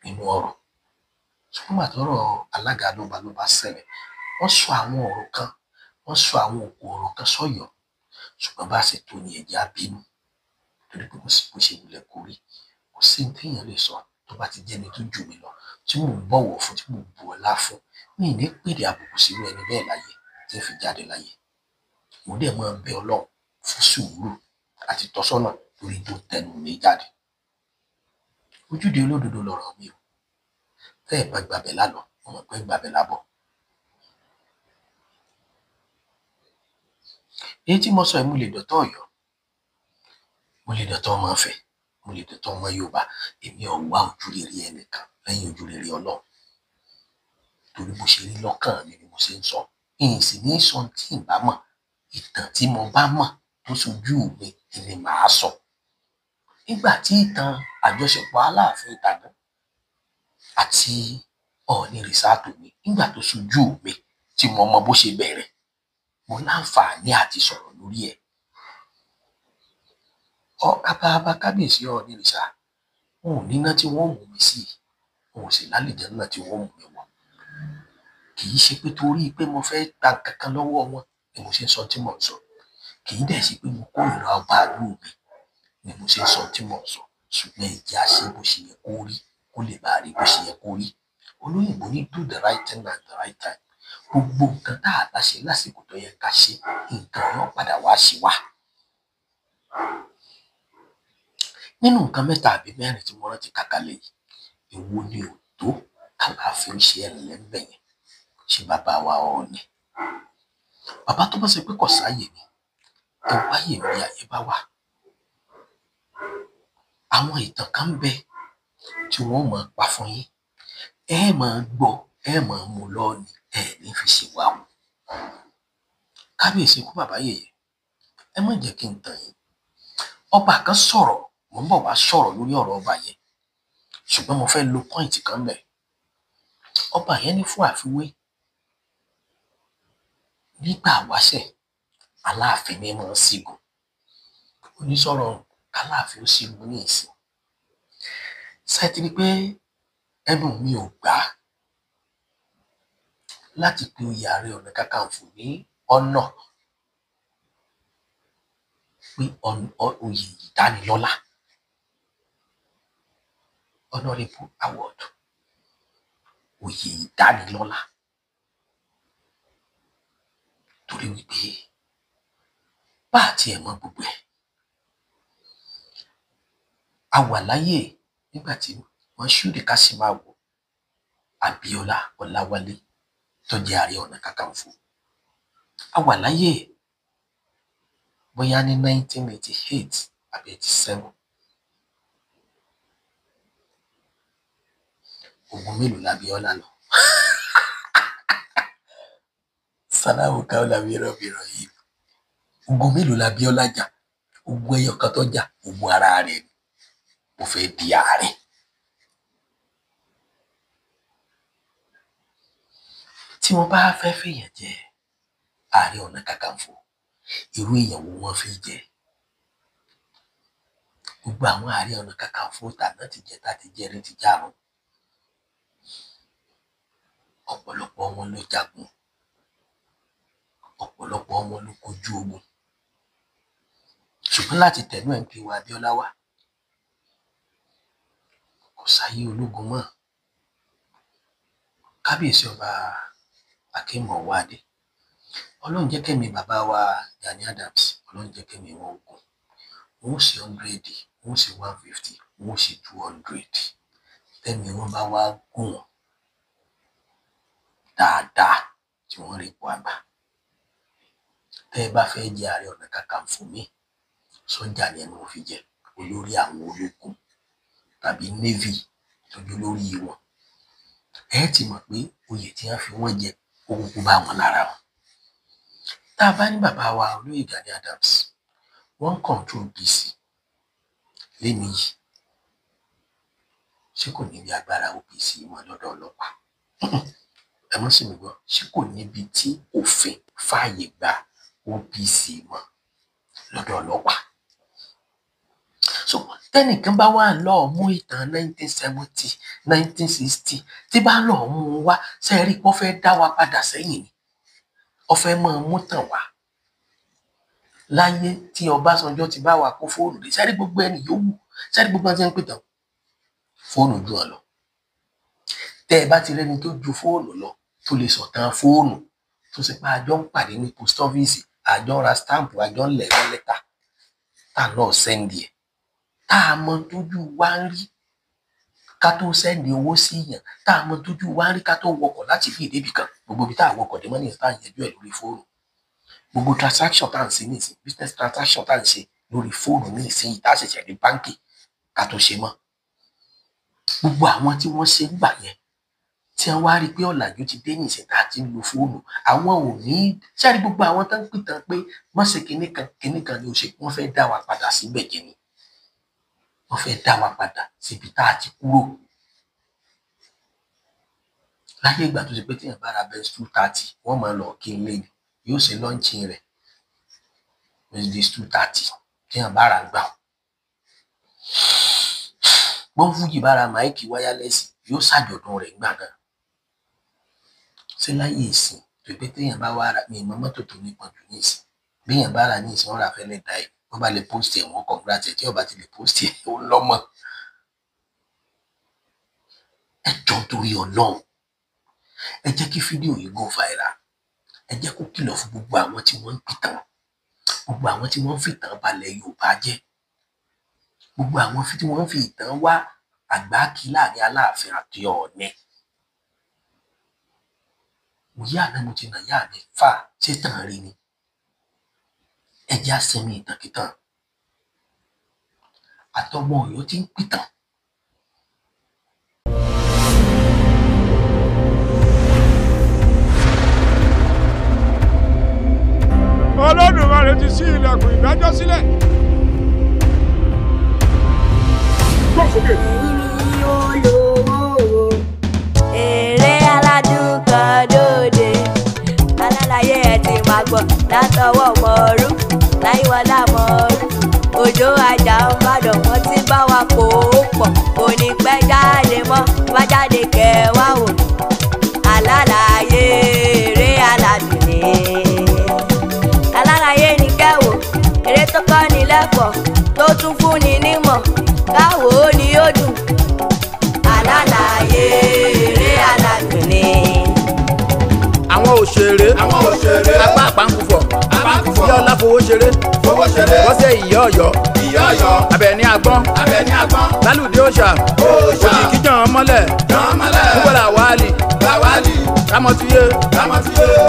nínú ọ̀rọ̀. Ṣùgbọ́n ìgbà tọ́rọ̀ alága lọ́balọ́ba ṣẹlẹ̀, wọ́n sọ àwọn ọ̀rọ̀ kan, wọ́n sọ àwọn òkú ọ̀rọ̀ kan sọ́yọ̀. Ṣùgbọ́n bá ṣe tó ní ẹ jẹ́ á bínú, torí pé kò sí bó ṣe wulẹ̀ kó rí, kò sí ohun téèyàn lè sọ tó bá ti jẹ́ni tó jù mí lọ, tí mò ń bọ̀wọ̀ fún, tí mò ń bu ọlá fún. Mi ò ní pèdè àbùkù sírú ẹni bẹ́ẹ̀ láyé tí ń fi jáde láyé. Mo dẹ̀ máa ń bẹ Ọlọ́run fún sùúrù àti ìtọ́sọ́nà lórí tó tẹnu mi jáde. Ojúde olódodo lọ̀rọ̀ mi o. Tẹ́ ẹ̀ bá gbabẹ̀ lálọ, mo mọ̀ pé gbabẹ̀ lábọ̀. Èyí tí mo sọ yìí, mo lè dọ̀tọ̀ Ọ̀yọ́, mo lè dọ̀tọ̀ ọmọ Ifẹ̀, mo lè dọ̀tọ̀ ọmọ Yorùbá. Èmi ò wá ojúrere ẹnìkan lẹ́yìn ojúrere Ọlọ́run. Torí bó ṣe rí lọ́kàn mi ni mo ṣe ń sọ. Ìyìn sì ní sọ tí ì bá mọ̀, ìtàn tí mo bá mọ̀ tó ṣojú mi ni màá sọ. Nígbà tí ìtàn àjọṣepọ̀ Aláàfin tàná àti Ọ̀ọ̀nìrìṣà tòní, nígbà tó ṣojú mi tí mo mọ bó ṣe bẹ̀rẹ̀, mo láǹfààní àti sọ̀rọ̀ lórí ẹ̀. Bàbá kábíyèsí Ọ̀ọ̀nìrìṣà, wọn ò níná tí wọ́n mú mi sí, wọn ò sì lálùjánnà tí wọ́n mú mi wọ̀. Kì í ṣe pé torí pé mo fẹ́ gba nǹkan kan lọ́wọ́ wọn ni mo ṣe ń sọ tí mò ń sọ. Kì í dẹ̀ ṣe pé mo kórìíra ọba ìlú mi ni mo ṣe ń sọ tí mò ń sọ. Ṣùgbọ́n ẹ jẹ́ á ṣe bó ṣe yẹ kó rí, kó lè bá rí bó ṣe yẹ kó rí. Olóyìnbó ní do the right thing at the right time. Gbogbo nǹkan tá a bá ṣe lásìkò tó yẹ ká ṣe, nǹkan yóò padà wá ṣe wá. Nínú nǹkan mẹ́ta àbí mẹ́rin tí mo rántí kà kalẹ̀ yìí, èwo ni ò tó Aláàfin ṣe ẹ̀lẹ́ ńbẹ̀ yẹn? Ṣé bàbá wa Ọọ̀ni? Bàbá tó bá ṣe pé kò sáàyè ni, ẹ wáyè bí ayé bá wà. Àwọn ìtàn kan ń bẹ tí wọ́n máa pa fún yín, ẹ máa gbọ́, ẹ máa mú lọ ni, ẹ ní fi ṣèwà wò. Kábíyèsí ikú bàbá yèyé, ẹ má jẹ́ kí n tàn yín. Ọba kan sọ̀rọ̀, mò ń bọ̀ wá sọ̀rọ̀ lórí ọ̀rọ̀ ọba yẹn, ṣùgbọ́n mo fẹ́ lo pọ́ìntì kan ńbẹ̀. Ọba yẹn ní fún àfiwé, nígbà wáṣẹ̀ Aláàfin ní máa ń sígun. Onísọ̀rọ̀ Aláàfin ó sígun ní ìsìn. Ṣé ti rí pé ẹnu mi ò gbà láti pe oyè Ààrẹ Ọ̀nà Kakanfò ní ọ̀nà pé oyè ìdánilọ́lá, honourable award, oyè ìdánilọ́lá, torí wípé bá àti ẹ̀ mọ gbogbo ẹ̀, a wà láyé nígbà tí Moshood Káṣímáwo Abíọ́lá Ọláwálé tó jẹ́ Ààrẹ Ọ̀nà Kakanfò. A wà láyé bóyá ní 1988 àbí 87. Ogun mélòó l'Abíọ́lá lọ? Sàlámù káúlà bírọ̀bírọ̀ yìí. Ogun mélòó l'Abíọ́lá jà? Ogun ẹyọ kan tó jà, ogun ara rẹ̀ ni. Mo fẹ́ di ààrẹ. Tí wọ́n bá fẹ́ fèèyàn jẹ Ààrẹ Ọ̀nà Kakanfò, irú èèyàn wo wọ́n fi jẹ? Gbogbo àwọn Ààrẹ Ọ̀nà Kakanfò tàná ti jẹ tá ti jẹrin ti járun. Ọ̀pọ̀lọpọ̀ wọn ló jagun, ọ̀pọ̀lọpọ̀ wọn ló kojú ogun. Ṣùgbọ́n láti tẹ̀lé MP wa Abíọ́lá wá, kò sáyé ológun mọ́. Kábíyèsí ọba Akeem Ọwọ́adé, Ọlọ́run jẹ́ kẹ́mi bàbá wa Gani Adams, Ọlọ́run jẹ́ kẹ́mi wọn gùn. Wọ́n ó ṣe 100, wọ́n ó ṣe 150, wọ́n ó ṣe 200. Tẹ́mi wọn bá wá gùn dáadáa tí wọ́n rí ipò àgbà. Tẹ́ ẹ bá fẹ́ jẹ Ààrẹ Ọ̀nà Kakanfò mi, sọ́jà ni ẹnu fi jẹ, olórí àwọn ológun tàbí navy tó jẹ́ olórí wọn. Ẹ ti mọ̀ pé oyè tí wọ́n fi wọ́n jẹ kó bá wọn lára wọn. Tá a bá ní bàbá wa olóyè Gani Adams, wọ́n control PC lémi yìí, ṣé kò níbi agbára OPC wọn lọ́dọ̀ ọlọ́pàá? Ẹ mọ̀ sí mi gbọ́, ṣé kò níbi tí òfin fààyè gba OPC wọn lọ́dọ̀ ọlọ́pàá? So tẹ́nìkan bá wà lọ́ọ́ mú ìtàn 1970, 1960 tí bá lọ́ọ́ mú un wá, ṣe rí pé ó fẹ́ dá wa padà sẹ́yìn ni, ó fẹ́ máa mú tàn wá. Láyé tí Ọbásanjọ́ ti bá wa kó fóònù dé, ṣe rí gbogbo ẹni yòówù, ṣe rí gbogbo ẹni tí ń pè tán fóònù ju ọ lọ. Tẹ́ ẹ bá ti rẹ́ni tó ju fóònù lọ tó lè sọ̀tàn fóònù, tó ṣe pé àjọ ń pàdé ní post office, àjọ ń ra stamp, àjọ ń lẹ̀ lẹ́tà, tá a náà sẹ́ndì ẹ̀, tá a mọ tójú wá ń rí ká tó sẹ́ndì owó sí yàn, tá a mọ tójú wá ń rí ká tó wọkọ̀ láti fi ìdébì kan. Gbogbo ibi tá a wọkọ̀ dé mọ́ ní ìta ìyẹjú ẹ̀ lórí fóònù. Gbogbo transaction tá à ń ṣe nísìn, business transaction tá à ń ṣe lórí fóònù ní ìsìn yìí tá a ṣẹ̀ṣẹ̀ ní báńkì ká tó ṣe mọ́. Gbogbo àwọn tí wọ́n ṣe gbà yẹn, tí wọ́n wá rí pé ọ̀làjú ti dé ní ìsìn tá a ti ń lo fóònù, àwọn ò ní ṣáàrí gbogbo àwọn tó ń pìtàn pé wọ́n ṣe kinní kan ni ó ṣe, wọ́n fẹ́ dá wa padà síbẹ̀ jẹ́ ni. Wọ́n fẹ́ dá wa padà síbi tá a ti kúrò. Láyé ìgbà tó ṣe pé téèyàn bá ra Benz 230, wọ́n máa lọ kí n lé ní, yóò ṣe lọ́ǹchì rẹ̀ Mercedes 230 téèyàn bá ra gbà. Wọ́n fújì bá ra máìkì wáyálẹ́sì, yóò ṣàjọ̀dún rẹ̀ gbà náà. Ṣé láyé ìsìn tó pé téèyàn bá wá ra mi ìmọ̀ mọ́tò tó nípọn jù ní ìsìn, béèyàn bá ra ní ìsìn wọ́n rà fẹ́lẹ́ dá ẹ̀, wọ́n bá lè post ẹ̀ wọ́n congrats ẹ̀, tí ọba ti lè post ẹ̀ ó lọ́mọ. Ẹ jọ̀ọ́ torí Ọlọ́run, ẹ jẹ́ kí fídíò yìí go viral. Ẹ jẹ́ kó kìlọ̀ fún gbogbo àwọn tí wọ́n ń pìtàn, gbogbo àwọn tí wọ́n ń fìtàn balẹ̀ Yorùbá jẹ́, gbogbo àwọn tí wọ́n ń fi ìtàn wá àgbá kí láàrin Aláàfin àti Ọọ̀ni. Òyà náà mo ti nà yá mi fà ṣé tàn rí ni. Ẹ jẹ́ àsẹ́mi ìtànkìtàn. Àtọmọ Ọ̀yọ́ tí ń pìtàn. Olódùmarè ti ṣí ilẹ̀kùn ìdájọ́ sílẹ̀. Èrè aládùn kan lóde, alálàyé ẹ̀ ti máa gbọ́. látọwọ́ mọ̀ọ́rú láyíwọlá mọ̀ọ́rú òjò ajá ọmọdọ̀ wọn ti bá wa kó o pọ̀ kò ní pẹ́ jáde mọ́ bá jáde kẹwàá wò alálàyé eré aládùn ni alálàyé ní kẹwò eré tó kọ́ ni lẹ́kọ̀ọ́ tó tún fún ni nímọ̀ káwò ó ní yóò dùn alálàyé eré aládùn ni. àwọn òṣèré apá àpáǹkùfọ̀ yọ ọlá fowó ṣeré bọ́sẹ̀ ìyá ọ̀yọ́ Abẹ́ní Agbọ́n lálùdí òòṣà òkìkí jàn mọ́lẹ̀ kúbọ̀là wálì kámọ́túyé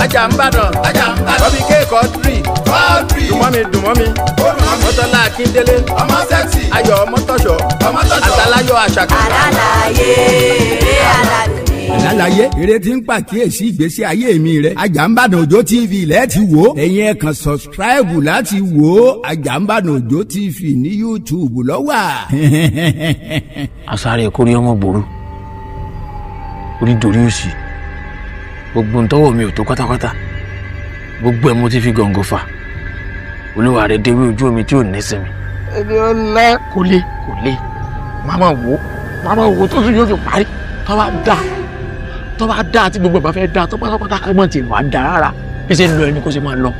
ajá ń bàdàn bọ́bí kéèkọ́ dùnmọ́mi mọ́tọ́lá akíndélé ayọ̀ mọ́tọ́ṣọ́ àtàláyọ̀ àṣàkà. alálàyé eré aládùn ni. Alálàyé eré tí ń pàkíyèsí ìgbésí ayé mi rẹ̀ Àjàǹbàdàn Òjó TV lẹ́ẹ̀tì wò ẹ̀yin ẹ kàn subscribe láti wò Àjàǹbàdàn Òjó TV ní YouTube lọ́wọ́. àsáré kórí ọmọ gbòòrò orí dorí òsì gbogbo ntọ́wọ́ mi ò tó pátápátá gbogbo ẹ̀ mo ti fi gàngàn fà olúwa rẹ̀ déwé ojú omi tí ò ní sinmi. ẹni ọlá kò lé máma wò tó sì yóò fi parí tó bá dá tí gbogbo bá fẹ́ dá tó pátápátá kọ́ mọ̀ tí wàá dá rárá bí ṣe ń lọ ẹni kó ṣe máa lọ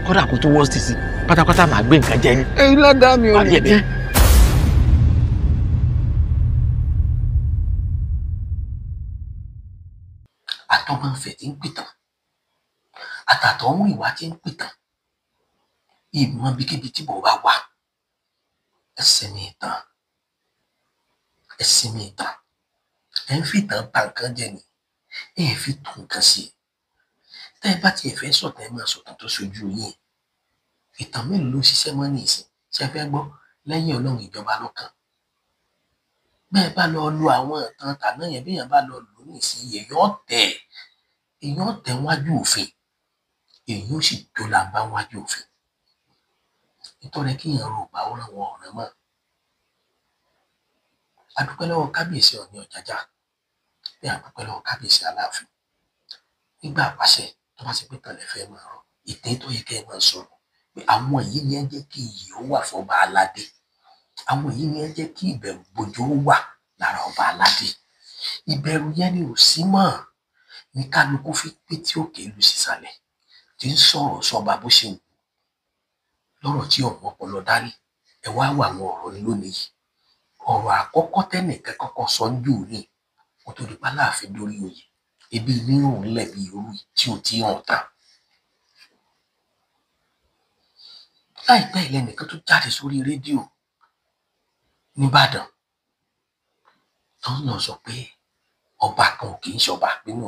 kódà kó tó wọ́ọ̀sì sí pátápátá máa gbé nǹkan jẹ ní. èyí ládàá mi ò ní jẹ. àtọ́mọ̀fẹ́ tí ń pìtàn àtàtọ̀hún ìwà tí ń pìtàn ìmọ̀ bíkíbi tí bò bá wà ẹsẹ̀ mi ìtàn ẹ̀ ń fi ìtàn bà nǹkan jẹ́ ni ẹ̀ fi tún nǹkan sí i tẹ́ ẹ bá tiẹ̀ fẹ́ sọ̀tàn ẹ máa sọ̀tàn tó ṣojú yín ìtàn mélòó ló ṣiṣẹ́ mọ́ ní ìsìn ṣe fẹ́ gbọ́ lẹ́yìn Ọlọ́run ìjọba lọ́kàn bẹ́ẹ̀ bá lọ lo àwọn ìtàn tàná yẹn bí èèyàn bá lọ lò ní ìsìn èèyàn tẹ̀ wájú òfin èèyàn sì tó làǹbá wájú òfin nítorí kí èèyàn rò bá wọn àwọn ọ̀ràn mọ́ adúpẹ́ lọ́wọ́ kábíyèsí Ọọ̀ni Ọ̀jájá bí adúpẹ́ lọ́wọ́ kábíyèsí Aláàfin nígbà àpàṣẹ tó bá ti pé tán lè fẹ́ máa rọ ìtẹ́ tó yẹ kẹ́ ẹ máa sọ̀rọ̀ pé àwọn yìí ni ẹ jẹ́ kí iyì ó wà fọba aládé àwọn yìí ni ẹ jẹ́ kí ìbẹ̀rù bojo ó wà lára ọba aládé ìbẹ̀rù yẹn ni ò sí mọ́ ní kálukú fi pé tí òkè lu sísàlẹ̀ tí ń sọ̀rọ̀ sọba bó ṣe wù lọ́rọ̀ tí ọ̀pọ̀ ọpọlọ dání ẹ wá wà àwọn ọ̀rọ̀ ní lónìí ọ̀rọ̀ àkọ́kọ́ tẹ́nìkan kọ́kọ́ sọ ń jù ní kó tó di Aláàfin lórí oyè ebi nínú ńlẹ̀ bí irú tí ò tí hàn tán láìpẹ́ ìlẹ́nìkan tó jáde sórí rédíò nìbàdàn tó ń lọ sọ pé ọba kan ò kì í ṣọba nínú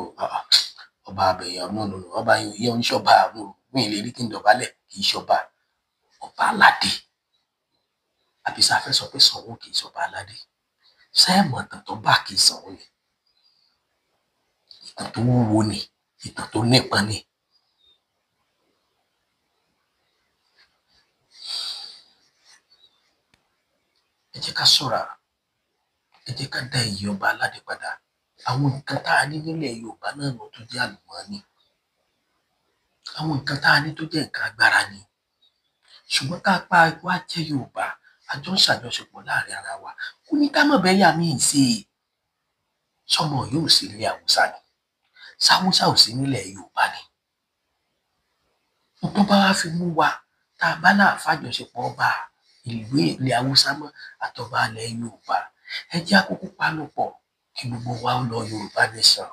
ọba abẹ̀yàn náà lòun ọba yẹn ń ṣọba àwọn òun ìlérí kí n dọ̀bálẹ̀ kì í ṣọba ọba aládé àbísà fẹ́ sọ pé Ṣàngó kì í ṣọba aládé sẹ́ẹ̀mọ̀ ìtàn tó bá kì í Ṣàngó ni ìtàn tó wúwo ni ìtàn tó nípọn ni. ẹ jẹ́ ká ṣọ́ra ẹ jẹ́ ká dá iyì ọba aládé padà àwọn nǹkan tá a ní nílẹ̀ Yorùbá náà ló tó jẹ́ àlùmọ́ọ́nì àwọn nǹkan tá a ní tó jẹ́ nǹkan agbára ni ṣùgbọ́n ká pa wá jẹ́ Yorùbá àjọ ń ṣàjọṣepọ̀ láàrin ara wa kò ní ká mọ̀ bẹ́ẹ̀ yà mí ṣe sọmọ yóò sí ilé Haúsá ni sáwúsá ò sí nílẹ̀ Yorùbá ni tó bá wá fi mú wa tá a bá náà fàjọṣepọ̀ ọba ìlú ilẹ̀ Haúsá mọ́ àtọba ilẹ̀ Yorùbá ẹ jẹ́ àkókò panupọ̀ kí gbogbo wa ó lọ Yorùbá nation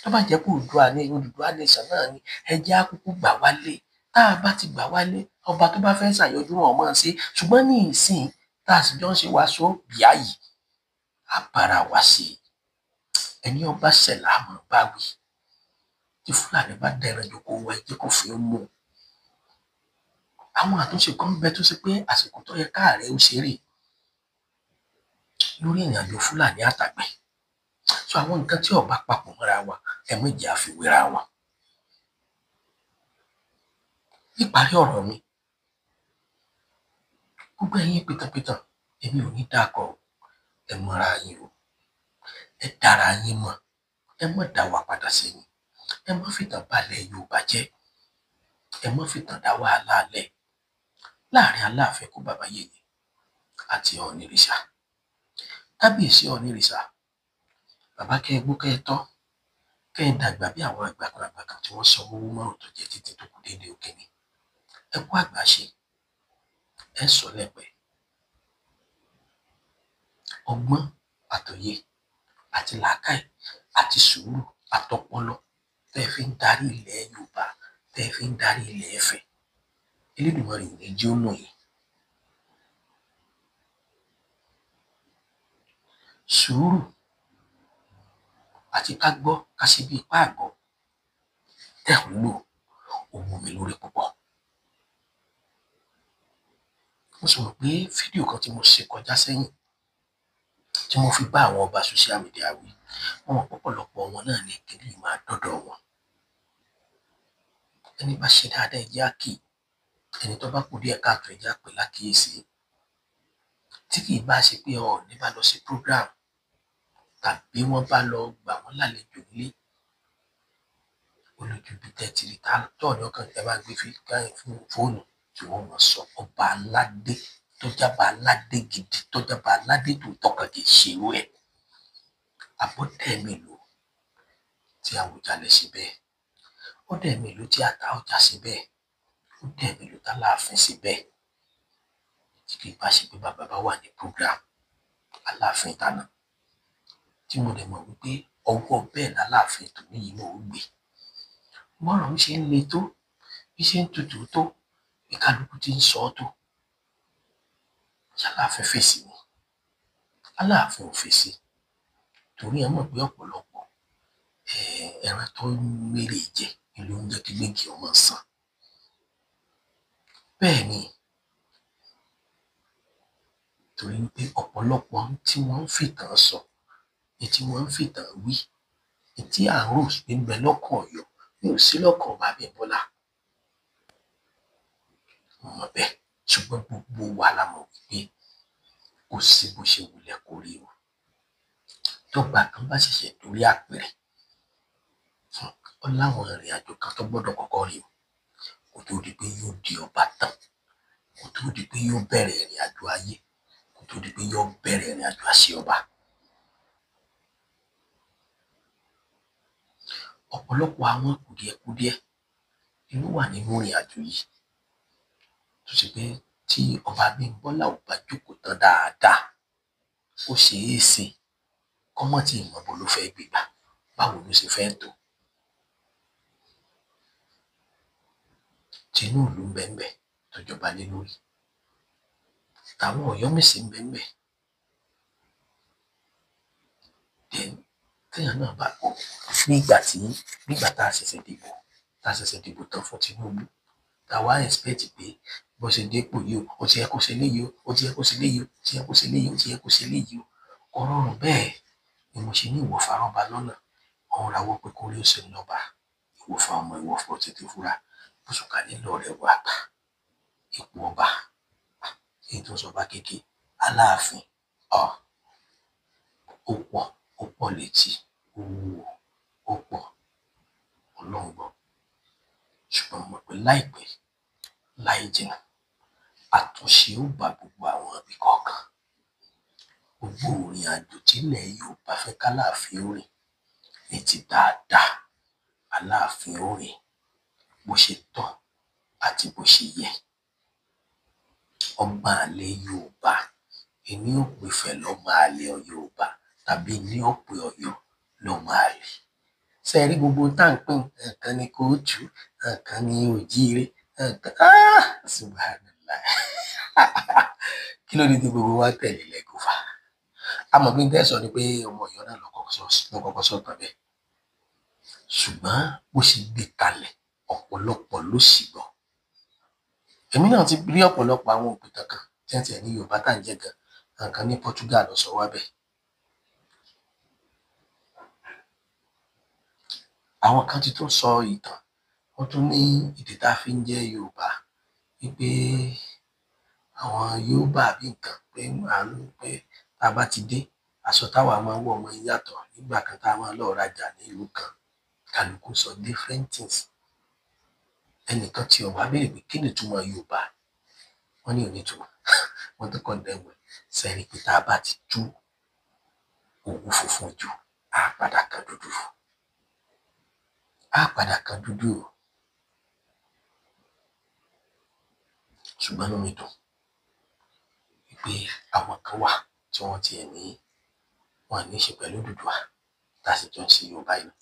tó bá jẹ́ pé Odùduwà nation náà ni ẹ jẹ́ àkókò gbà wálé tá a bá ti gbà wálé ọba tó bá fẹ́ ṣàyọjú wọn mọ̀ sí ṣùgbọ́n ní ìsìn tá a sì jọ ń ṣe wàásù bíà yìí á bára wa sí ẹni ọba ṣẹlẹ̀ àmọ́ báwí tí Fúlàní bá dẹran jòkó wa ẹ jẹ́ kó fi ń mú àwọn àtúnṣe kan bẹ tó ṣe pé àsìkò tó yẹ káàrẹ̀ ó ṣeré lórí ìrìnàjò Fúlàní àtàgbẹ̀ so àwọn nǹkan tí ọba papọ̀ mọ́ra wa ẹ méjì àfiwéra wọn. níparí ọ̀rọ̀ mi gbogbo ẹ̀yin pìtàpìtàn èmi ò ní dákọ ẹ mọ̀ra yín o ẹ dára yín mọ̀ ẹ mọ̀ dá wa padà sẹ́yìn ẹ mọ̀ fìtàn balẹ̀ Yorùbá jẹ́ ẹ má fi tàn dá wàhálà lẹ̀ láàrin Aláàfin kó bàbá yèyé àti Ọ̀ọ̀nìrìṣà. Kábíyèsí Ọ̀ọ̀nìrìṣà, bàbá kẹ́ ẹ gbó kẹ́ ẹ tọ́, kẹ́ ẹ dàgbà bí àwọn àgbàlagbà kan tí wọ́n sanwó márùn tó jẹ́ títí tó kù déédéé òkè ni. Ẹ kú àgbà ṣe, ẹ sọ lẹ́pẹ́. Ọgbọ́n àtòye àti làákàyè àti sùúrù àtọpọlọ tẹ́ fi ń darí ilẹ̀ Yorùbá, tẹ́ fi ń darí ilẹ̀ Ifẹ̀, Elédùmarè ò ní jẹ́ ó nù yín. Sùúrù àti ká gbọ́ ká ṣe bí ipá àgbọ̀ tẹ̀ ń lò ó mú mi lórí púpọ̀. Mo sọ pé fídíò kan tí mo ṣe kọjá sẹ́yìn tí mo fi bá àwọn ọba social media wí, wọn mọ̀ pọ̀pọ̀lọpọ̀ wọn náà ní kíní máa dọ́dọ̀ wọn. Ẹni bá ṣe dáadáa ẹ jẹ́ á kì í, ẹni tó bá kù díẹ̀ káàtó ẹ jẹ́ á pè lákìíyèsí. Tí kì í bá ṣe pé Ọọ̀ni bá lọ sí program tàbí wọ́n bá lọ gbà wọ́n lálejò nílé, olójúbi tẹ́tìrì tọ́ọ̀ni ọkàn ẹ bá gbé fún fóònù tí wọ́n mọ̀ sọ ọba aládé tó jábà aládé gidi tó jábà aládé tó tọkàn kì í ṣe irú ẹ̀. Àbọ̀dẹ̀ mélòó tí Àwùjalẹ̀ ṣe bẹ́ẹ̀, ọdẹ mélòó tí Àtaọ̀jà ṣe bẹ́ẹ̀, ọdẹ mélòó tí Aláàfin ṣe bẹ́ẹ̀. Tí kì í bá ṣe pé bàbá bá wà ní program Aláàfin tàná tí mo dẹ̀ mọ̀ wípé ọwọ́ bẹ́ẹ̀ l'Aláàfin tòní yìí náà ó gbé. Bọ́rọ̀ ń ṣe ń le tó, bí ṣe ń tutù tó, bí kálukú ti ń sọ ọ́ tó. Ṣ'Aláàfin fèsì ni? Aláàfin ò fèsì, torí ẹ mọ̀ pé ọ̀pọ̀lọpọ̀ ẹran tó ń mérè jẹ ló ń jẹ́ kí gbégi ọmọ sàn. Bẹ́ẹ̀ ni, torí pé ọ̀pọ̀lọpọ̀ tí wọ́n ń fìtàn sọ, ní tí wọ́n ń fìtàn wí, ní tí à ń rò pé ń bẹ lọ́kàn Ọ̀yọ́ ní ò sí lọ́kàn ọba Abímbọ́lá. Mo mọ̀ bẹ́ẹ̀, ṣùgbọ́n gbogbo wa la mọ̀ wípé kò sí bó ṣe wulẹ̀ kó rí o. Tọ́gbà kan bá ṣẹ̀ṣẹ̀ dórí àpèrè, ó láwọn ìrìn àjò kan tó gbọ́dọ̀ kọ́kọ́ rí o, kó tó di pé yóò di ọba tán, kó tó di pé yóò bẹ̀rẹ̀ ìrìn àjò ayé, kó tó di pé yóò bẹ̀rẹ̀ ìrìn àjò àṣẹ ọba. Ọ̀pọ̀lọpọ̀ àwọn kùdìẹ̀kudiẹ ló wà nínú ìrìn àjò yìí tó ṣe pé tí ọba Abímbọ́lá ò bá jókòó tán dáadáa, ó ṣeé ṣe kọ́mọ́ tí ìmọ̀ bó ló fẹ́ gbégbà, báwo ló ṣe fẹ́ tó. Tinúùlú ń bẹ́ẹ̀ tó jọba lé lórí, táwọn Ọ̀yọ́mèsì ń bẹ́ẹ̀. Téèyàn náà bá kó nígbà tá a ṣẹ̀ṣẹ̀ dìbò tán fún Tinubu, tá a wá expect pé bó ṣe dépò yìí ó ti yẹ kó ṣe léyìí o, ó ti yẹ kó ṣe léyìí o, ó ti yẹ kó ṣe léyìí o, ó ti yẹ kó ṣe léyìí o. Ọ̀rọ̀ bẹ́ẹ̀ ni mo ṣe ní ìwọ̀fà rọ́ba lọ́nà, ọ̀hún rawọ́ pé kórí ó ṣe ń lọ́ba, ìwọ̀fà ọmọ ìwọ̀fà ó tètè fura, bùsùkà nílò rẹ̀ wà gbà. Ipò ọba, èyí tó sọba kéèké, Aláàfin, ó pọ̀ létí, ó pọ̀ ọlọ́ngbọ́n. Ṣùgbọ́n mo mọ̀ pé láìpẹ́ láì jìnnà àtúnṣe ó bá gbogbo àwọn ibì kọ̀ọ̀kan. Gbogbo ìrìn àjò tílẹ̀ Yorùbá fẹ́ k'Aláàfin ó rìn ní ti dáadáa, Aláàfin ó rìn bó ṣe tọ́ àti bó ṣe yẹ. Ọba àlè Yorùbá, èmi ò pè Ifẹ̀ lọ́mọ àlè Yorùbá tàbí ní ó pè Ọ̀yọ́ lọ́mọ àlè. Ṣé ẹ rí gbogbo tá à ń pín nǹkan ní Kóòtù, nǹkan ní Òjíire, nǹkan Subhanallah. Kí ló dé tí gbogbo wa tẹ̀lé lẹ́gùfà? A mọ̀ bí n tẹ́ sọ ni pé ọmọ Ọ̀yọ́ náà ló kọ́kọ́ sọ̀tàn bẹ́ẹ̀. Ṣùgbọ́n bó ṣe gbé kalẹ̀ ọ̀pọ̀lọpọ̀ ló sì gbọ́. Èmi náà ti rí ọ̀pọ̀lọpọ̀ àwọn òpìtàn kan tí wọ́n ti ẹ̀ ní Yorùbá tá à ń jẹ́ gan, nǹkan ní Portugal ló sọ wá bẹ́ẹ̀. Àwọn kan ti tún sọ ìtàn, wọ́n tún ní ìdí tá a fi ń jẹ́ Yorùbá, wípé àwọn Yorùbá àbí nǹkan pé tá a bá ti dé, aṣọ táwa máa ń wọ̀ máa ń yàtọ̀ nígbà kan tá a máa lọ rajà ní ìlú kan, kálukú sọ different things. ẹnìkan tí ọba béèrè pé kí ni ìtumọ̀ Yorùbá wọ́n ní onítùmọ̀ wọ́n tó kàn dẹ́wọ̀ sẹ́ni pé tá a bá ti tú òwú funfun jù á padà kan dúdú ṣùgbọ́n lómi dùn wípé àwọn kan wà tí wọ́n tiẹ̀ ní wọn ní í ṣe pẹ̀lú Odùduwà tá a sì jọ ń ṣe Yorùbá yìí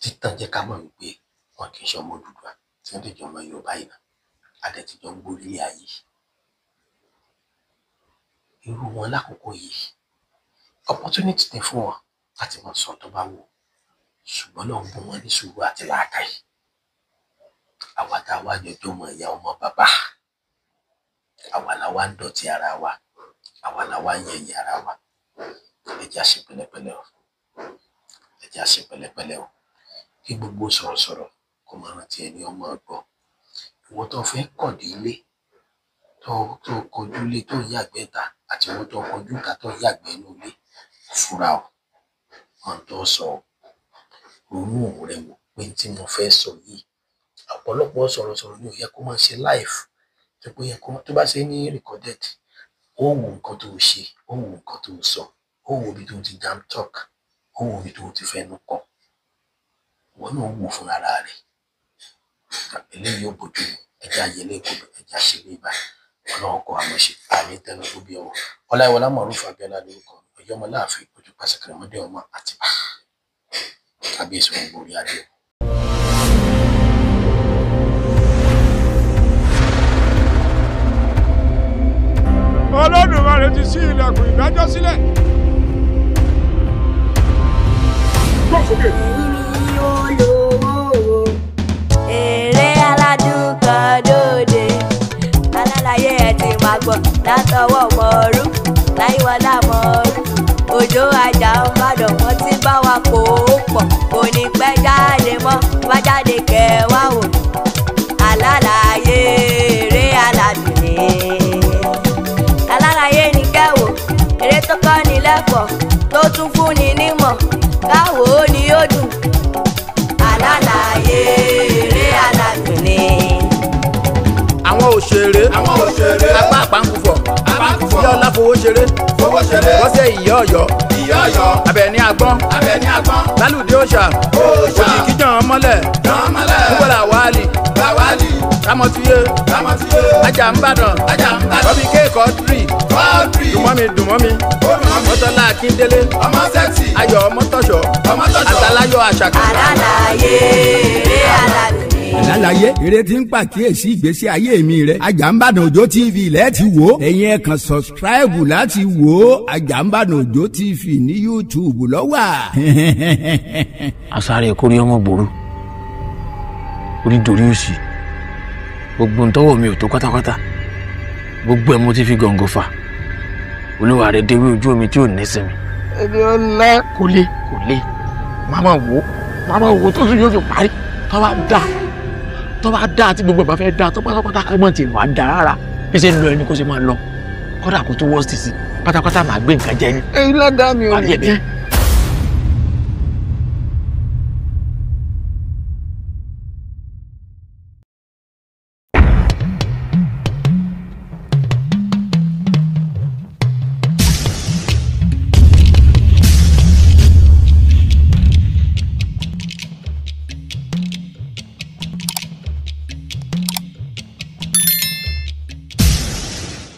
títàn jẹ́ ká mọ̀ wípé wọn kì í ṣe ọmọ Odùduwà tí wọ́n dẹ̀jọ́ ọmọ Yorùbá yìí náà adẹ̀tìjọ́ ń gbórí ilé ayé irú wọn lákòókò yìí opportunity ní fún wọn láti mọ sọ tó bá wù ṣùgbọ́n náà ń bọ́ wọn ní sùúrù àti làákàyè àwa tá a wá jọjọ mọ ìyá ọmọ bàbá àwa la wá ń dọ̀tí ara wa àwa la wá ń yẹ̀yẹ́ ara wa ẹ jẹ́ á ṣe pẹ̀lẹ́pẹ̀lẹ́ o kí gbogbo sọ̀rọ̀sọ̀rọ̀ kó máa rántí ẹni ọmọ ọgbọ́n ìwọ tó fẹ́ kọ̀dé ilé tó kọjú ilé tó yàgbẹ́ ta àti ìwọ tó kọjú ta tó yàgbẹ́ inú ilé fúra o wọn tó sọ ronú òun rẹ wò pé tí mo fẹ́ sọ yìí ọ̀pọ̀lọpọ̀ sọ̀rọ̀sọ̀rọ̀ ni ò yẹ kó máa ṣe live tó bá ṣe ní recorded ó wo nǹkan tó ṣe ó wo nǹkan tó sọ ó wo ibi tó ti jam talk ó wo ibi tó ti fẹnu kọ wọn náà wò fún ara rẹ eléyìí ó bójú ẹja ayẹlẹ ìkọlù ẹja ṣe ní ibà Ọlọ́run kọ àmọ́ ṣe àmì tẹnu tó bí ọwọ́ Ọláyíwọlá Mọ̀rúfù Abíọ́lá lórúkọ ọjọ́ ọmọ láàfin ojú pàṣẹ kẹrẹmọdé ọmọ Àtìbà kábíyèsí wọn borí adé. Olódùmarè ti ṣí ilẹ̀kùn ìdájọ́ sílẹ̀. Èrè aládùn kan lóde alálàyé ẹ ti máa gbọ́ látọwọ́ Mọ̀rú Láyíwọlá Mọ̀rú Òjó Ajá Ìbàdàn wọ́n ti bá wa kó pọ̀ kò ní pẹ́ jáde mọ́ bá jáde kẹ́ wá wò alálàyé èrè aládùn ni alálàyé ní kẹ́wò eré tó kọ́ ni lẹ́kọ̀ọ́ tó tún fún ni nímọ̀ káwò ó ní ó dùn alálàyé eré aládùn ni. àwọn òṣèré apá àpáǹkùfọ̀ ìyá ọlá fowó ṣeré bọ́sẹ̀ ìyá ọ̀yọ́ Àbẹ̀ní Àgbọ̀n lálùdé òòṣà òjìkí jàn mọ́lẹ̀ kúbọ̀là wálì kámọ́túyé ajá ńbàdàn bọ́bí kéèkọ́ tírì dùnmọ́mi mọ́tọ́lá akíndélé ayọ̀ mọ́tọ́ṣọ́ àtàláyọ̀ àṣàkà. alálàyé eré aládùn ni. Alálàyé eré tí ń pàkíyèsí ìgbésí ayé mi rẹ Àjàǹbàdàn Òjó TV lẹ́ẹ̀tì wò ẹ̀yin ẹ kàn subscribe láti wò Àjàǹbàdàn Òjó TV ní YouTube lọ́wọ́. àsáré kórí ọmọ gbòòrò orí dorí òsì gbogbo ntọ́wọ̀ mi ò tó pátápátá gbogbo ẹ̀ mo ti fi gàngàn fà Olúwa rẹ̀ déwé ojú omi tí ò ní sinmi. ẹni ọlá kò lè máma wò tó tún yóò fi parí tó bá dá àti gbogbo bá fẹ́ dá tó pátápátá kọ́ mọ̀ tí wàá dá rárá bí ṣe ń lọ ẹni kó ṣe máa lọ kódà kó tó wọ́ọ̀sì sí pátápátá máa gbé nǹkan jẹ ni. ẹyin ládàá mi ò lè jẹ.